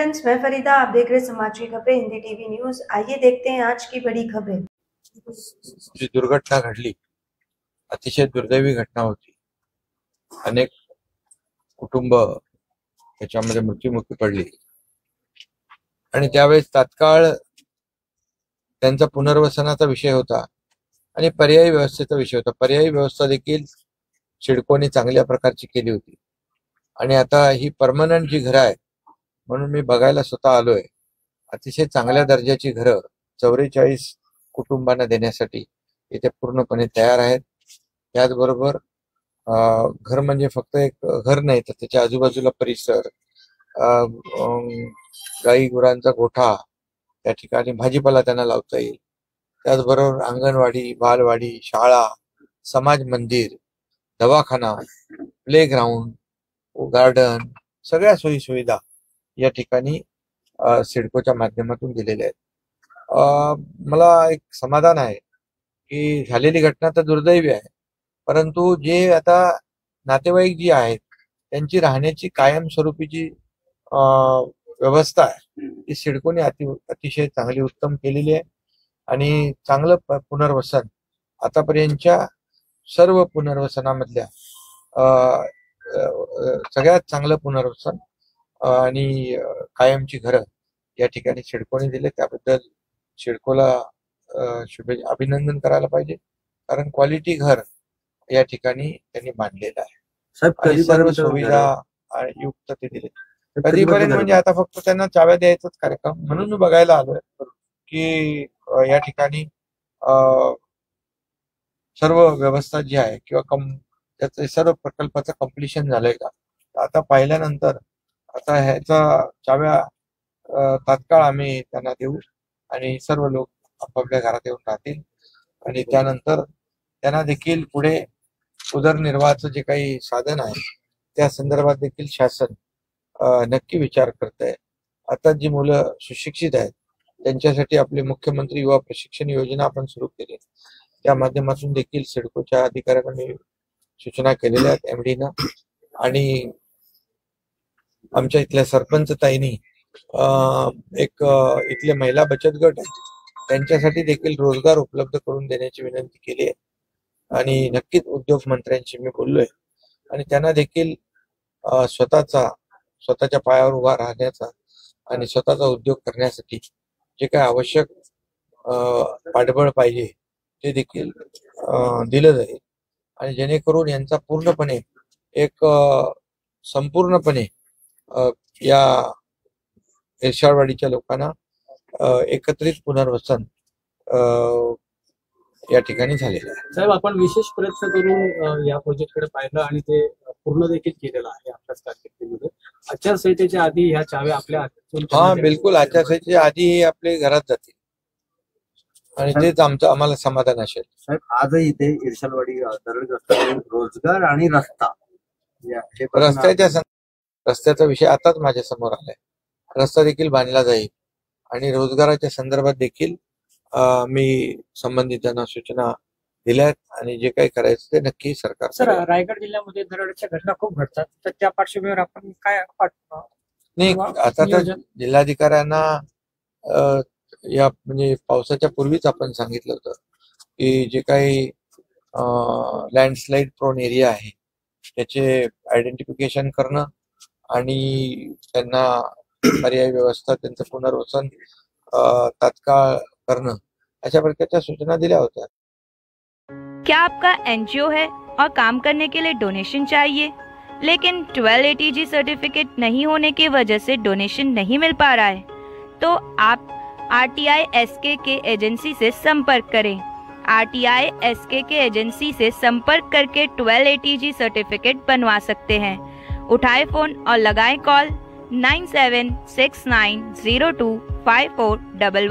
Friends, मैं फरीदा, आप देख रहे समाज की खबरें हिंदी टीवी न्यूज। आइए देखते हैं आज की बड़ी खबरें। जी दुर्घटना घडली, अतिशय दुर्दैवी घटना होती। अनेक कुटुंब त्याच्यामध्ये मृत्युमुखी पडली आणि त्यावेळेस तात्काळ त्यांचा पुनर्वसनाचा विषय होता आणि पर्यायी व्यवस्थेचा विषय होता। पर्यायी व्यवस्था देखील सिडकोने चांगल्या प्रकारची केली होती आणि आता ही परमनंट जी घरं आहेत म्हणून मी बघायला स्वतः आलोय। अतिशय चांगल्या दर्जाची घरं 44 कुटुंबांना देण्यासाठी इथे पूर्णपणे तयार आहेत। त्याचबरोबर घर म्हणजे फक्त एक घर नाही तर त्याच्या आजूबाजूला परिसर, गाई गुरांचा गोठा, त्या ठिकाणी भाजीपाला त्यांना लावता येईल। त्याचबरोबर अंगणवाडी, बालवाडी, शाळा, समाज मंदिर, दवाखाना, प्लेग्राऊंड, गार्डन, सगळ्या सोयी सुविधा या ठिकाणी सिडकोच्या माध्यमातून दिलेल्या आहेत। मला एक समाधान आहे की झालेली घटना तर दुर्दैवी आहे, परंतु जे आता नातेवाईक जी आहेत त्यांची राहण्याची कायमस्वरूपीची व्यवस्था आहे ती सिडकोने अतिशय चांगली उत्तम केलेली आहे आणि चांगलं पुनर्वसन आतापर्यंतच्या सर्व पुनर्वसनामधल्या सगळ्यात चांगलं पुनर्वसन आणि कायमची घरं या ठिकाणी सिडकोने दिले। त्याबद्दल सिडकोला अभिनंदन करायला पाहिजे, कारण क्वालिटी घर या ठिकाणी त्यांनी बांधलेलं आहे आणि सर्व सुविधा युक्त ते दिले। कधीपर्यंत म्हणजे आता फक्त त्यांना चाव्या द्यायचाच कार्यक्रम म्हणून मी बघायला आलोय की या ठिकाणी सर्व व्यवस्था जी आहे किंवा त्याचं सर्व प्रकल्पाचं कम्प्लिशन झालंय का आता पाहिल्यानंतर आता ह्याचा चाव्या तात्काळ आम्ही त्यांना देऊ आणि सर्व लोक आपापल्या घरात येऊन राहतील आणि त्यानंतर त्यांना देखील पुढे उदरनिर्वाहाचं जे काही साधन आहे त्या संदर्भात देखील शासन नक्की विचार करत आहे। आता जी मुलं सुशिक्षित आहेत त्यांच्यासाठी आपले मुख्यमंत्री युवा प्रशिक्षण योजना आपण सुरू केली, त्या माध्यमातून देखील सिडकोच्या अधिकाऱ्यांना मी सूचना केलेल्या आहेत MD आणि आमच्या इथल्या सरपंच ताईंनी एक इथले महिला बचत गट आहे त्यांच्यासाठी देखील रोजगार उपलब्ध करून देण्याची विनंती केली आहे आणि नक्कीच उद्योग मंत्र्यांशी मी बोललोय आणि त्यांना देखील स्वतःच्या पायावर उभा राहण्याचा आणि स्वतःचा उद्योग करण्यासाठी जे काय आवश्यक पाठबळ पाहिजे ते देखील दिलं जाईल आणि जेणेकरून यांचा पूर्णपणे एक संपूर्णपणे या इर्शाळवाडीच्या लोकांना एकत्रित पुनर्वसन या ठिकाणी झालेलं आहे। साहेब, आपण विशेष प्रयत्न करून या प्रोजेक्टकडे पाहिलं आणि ते पूर्ण देखील केलेलं आहे आपल्याच कारकिर्दीमध्ये। आचारसंहितेच्या आधी ह्या चाव्या आपल्या बिलकुल आचारसंहितेच्या आधी आपले घरात जातील आणि तेच आम्हाला समाधान असेल। साहेब, आजही इथे इर्शालवाडी रोजगार आणि रस्त्याचा विषय आताच माझ्या समोर आलाय। रस्ता देखील बांधला जाईल आणि रोजगाराच्या संदर्भात देखील मी संबंधितांना सूचना दिल्यात आणि जे काही करायचं ते नक्की सरकार। सर, रायगड जिल्ह्यामध्ये दरोड्याच्या घटना खूप घडतात, तर त्या पार्श्वभूमीवर आपण काय नाही आता तर जिल्हाधिकाऱ्यांना या म्हणजे पावसाच्या पूर्वीच आपण सांगितलं होतं की जे काही लँडस्लाइड प्रोन एरिया आहे त्याचे आयडेंटिफिकेशन करणं आणि त्यांना पर्यायी व्यवस्था, त्यांचं पुनर्वसन तात्काळ करणं अशा प्रकारच्या सूचना दिल्या होत्या। क्या आपका NGO है और काम करने के लिए डोनेशन चाहिए, लेकिन 1280G सर्टिफिकेट नहीं होने की वजह से डोनेशन नहीं मिल पा रहा है, तो आप RTI SKK एजेंसी से संपर्क करें। RTI SKK एजेंसी से संपर्क करके 1280G सर्टिफिकेट बनवा सकते हैं। उठाए फोन और लगाएं कॉल 9769025411।